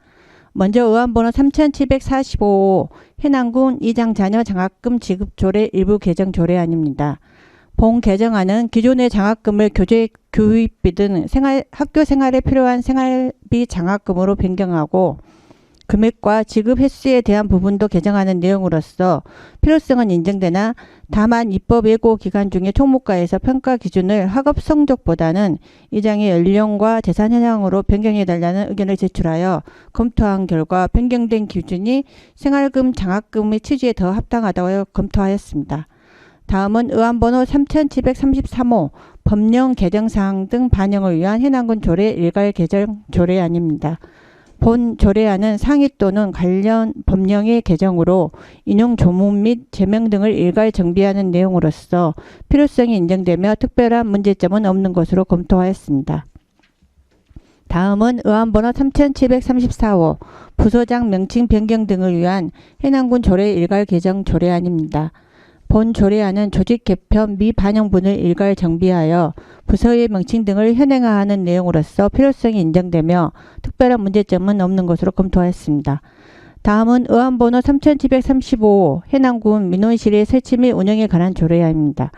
먼저 의안번호 3745 해남군 이장자녀 장학금 지급 조례 일부 개정 조례안입니다. 본 개정안은 기존의 장학금을 교재 교육비 등 학교 생활에 필요한 생활비 장학금으로 변경하고 금액과 지급 횟수에 대한 부분도 개정하는 내용으로서 필요성은 인정되나 다만 입법 예고 기간 중에 총무과에서 평가 기준을 학업 성적보다는 이장의 연령과 재산 현황으로 변경해달라는 의견을 제출하여 검토한 결과 변경된 기준이 생활금 장학금의 취지에 더 합당하다고 검토하였습니다. 다음은 의안번호 3733호 법령 개정사항 등 반영을 위한 해남군 조례 일괄 개정 조례안입니다. 본 조례안은 상위 또는 관련 법령의 개정으로 인용 조문 및 제명 등을 일괄 정비하는 내용으로서 필요성이 인정되며 특별한 문제점은 없는 것으로 검토하였습니다. 다음은 의안번호 3734호 부서장 명칭 변경 등을 위한 해남군 조례 일괄 개정 조례안입니다. 본 조례안은 조직 개편 미반영분을 일괄 정비하여 부서의 명칭 등을 현행화하는 내용으로서 필요성이 인정되며 특별한 문제점은 없는 것으로 검토하였습니다. 다음은 의안번호 3735 해남군 민원실의 설치 및 운영에 관한 조례안입니다.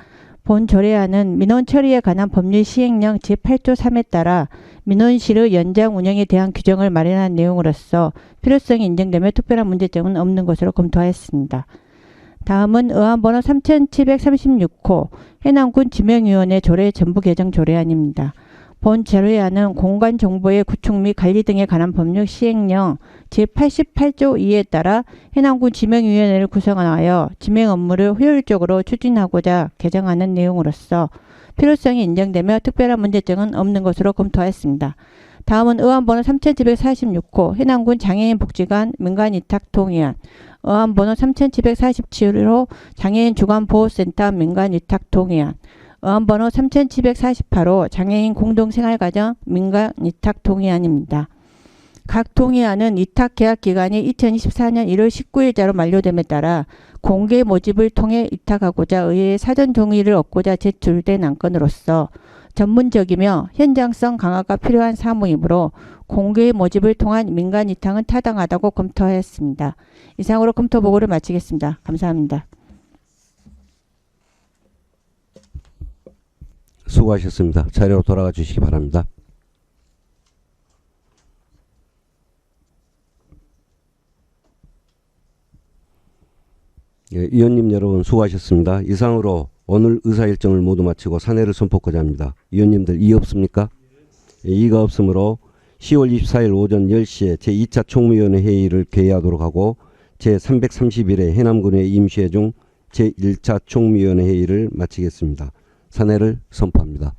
본 조례안은 민원 처리에 관한 법률 시행령 제8조 3에 따라 민원실의 연장 운영에 대한 규정을 마련한 내용으로서 필요성이 인정되며 특별한 문제점은 없는 것으로 검토하였습니다. 다음은 의안번호 3736호 해남군 지명위원회 조례 전부 개정 조례안입니다. 본 제로안은 공간 정보의 구축 및 관리 등에 관한 법률 시행령 제88조 2에 따라 해남군 지명위원회를 구성하여 지명 업무를 효율적으로 추진하고자 개정하는 내용으로서 필요성이 인정되며 특별한 문제점은 없는 것으로 검토하였습니다. 다음은 의안번호 3746호 해남군 장애인 복지관 민간위탁 동의안, 의안번호 3747호 장애인 주간보호센터 민간위탁 동의안, 의안번호 3748호 장애인 공동생활가정 민간위탁 동의안입니다. 각 동의안은 위탁 계약 기간이 2024년 1월 19일자로 만료됨에 따라 공개 모집을 통해 위탁하고자 의회의 사전 동의를 얻고자 제출된 안건으로서 전문적이며 현장성 강화가 필요한 사무이므로 공개 모집을 통한 민간 위탁은 타당하다고 검토하였습니다. 이상으로 검토 보고를 마치겠습니다. 감사합니다. 수고하셨습니다. 자리로 돌아가 주시기 바랍니다. 예, 위원님 여러분 수고하셨습니다. 이상으로 오늘 의사일정을 모두 마치고 산회를 선포하고자 합니다. 위원님들 이의 없습니까? 예, 이의가 없으므로 10월 24일 오전 10시에 제2차 총무위원회 회의를 개의하도록 하고 제331회 해남군의 임시회 중 제1차 총무위원회 회의를 마치겠습니다. 산회를 선포합니다.